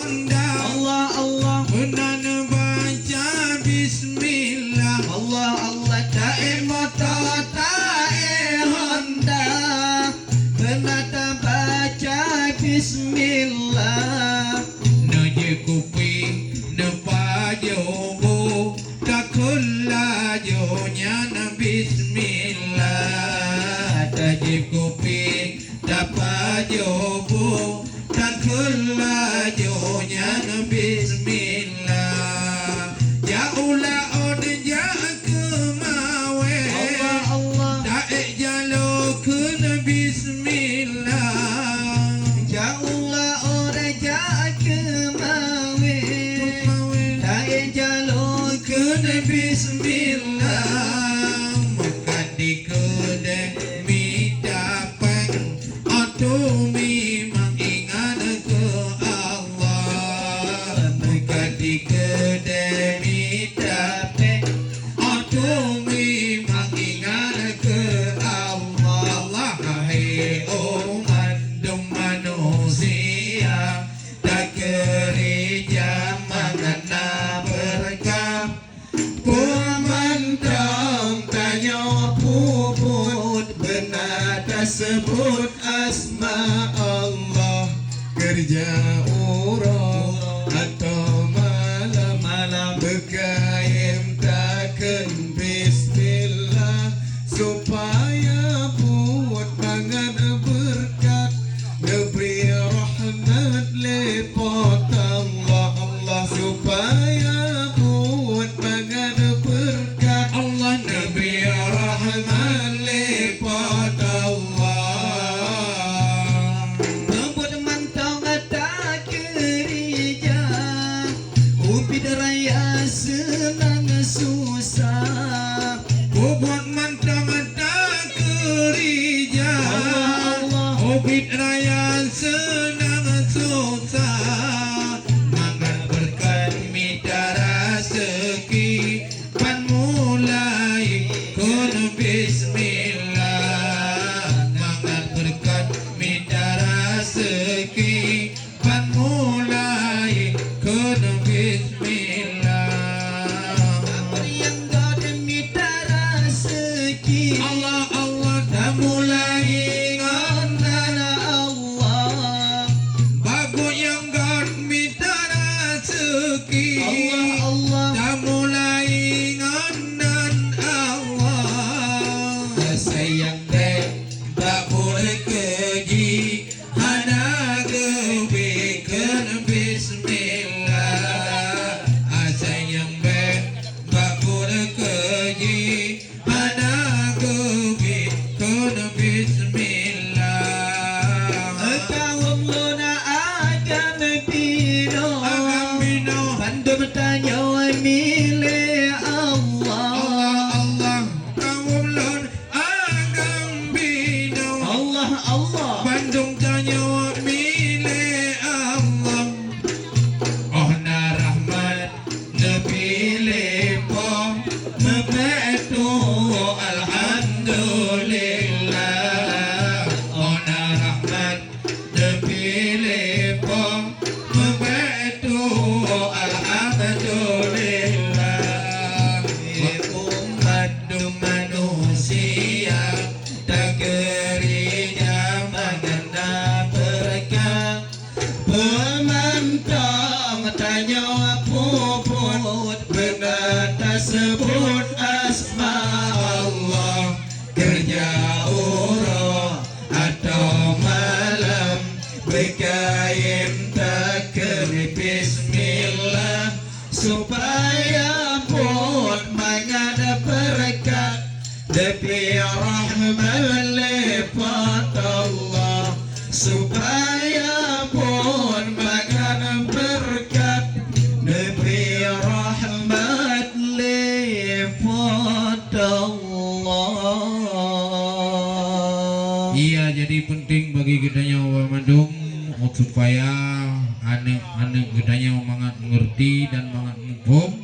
Honda. Allah Allah Benar baca bismillah. Allah Allah tae motor tae Honda kenapa baca bismillah. Naje kuping nepajobo takulla jonya bismillah. Naje kuping tapajobo takulla jonya bismillah. Ya ula od ja kemawe Allah Allah tae jalukun bismillah. jauhlah orang jaga mawe tae jalur Kena bismillah. Makan di kedai mi dapat atau mi mengingat ke Allah. Makan di kedai mi dapat atau mi mengingat ke Allah. Allah hai umat manusia tak gereja mengena berkah. Pemandang tanya puput benar tersebut asma Allah. Kerja urang atau malam berkaim takkan bismillah supaya buat bangan berkat diberi rahmat lepat Allah. Allah supaya buat bangan berkat Allah diberi rahmat lepat Allah. Ngebut mantau tak kerja Upit raya senang susah Bobot mata-mata kerja Allah Obit raya senang susah. Mangan berkat mitara seki pan mulai kun bismillah. Mangan berkat mitara seki pan mulai kun bismillah. Yang God mitara seki Allah Allah dah mulai Ngana Allah bagus yang God mitara seki. Allah Allah Dah mulai nganan Allah. Sayang dek tak boleh keji hana gebekan bismillah. Sayang dek tak boleh keji hana gebekan bismillah. Kaum luna akan pino Agam bino Bandu bertanya milik Allah Allah Allah kaum lon agam bino Allah Allah Bandung tanya milik Allah. Oh na rahmat nepilih po mebetu alhamdulillah. Oh na rahmat nepilih po mebetu alhamdulillah. Umat manusia tak gereja mengena berkah. Pemantang tanya puput benar tersebut asma Allah. Kerja urang atau malam berkaim takkan bismillah supaya pun mengada berkat diberi rahmat lepat Allah supaya pun mengada berkat diberi rahmat lepat Allah. Iya, jadi penting bagi kitanya orang Bandung supaya anak-anak kitanya mengerti dan menghubung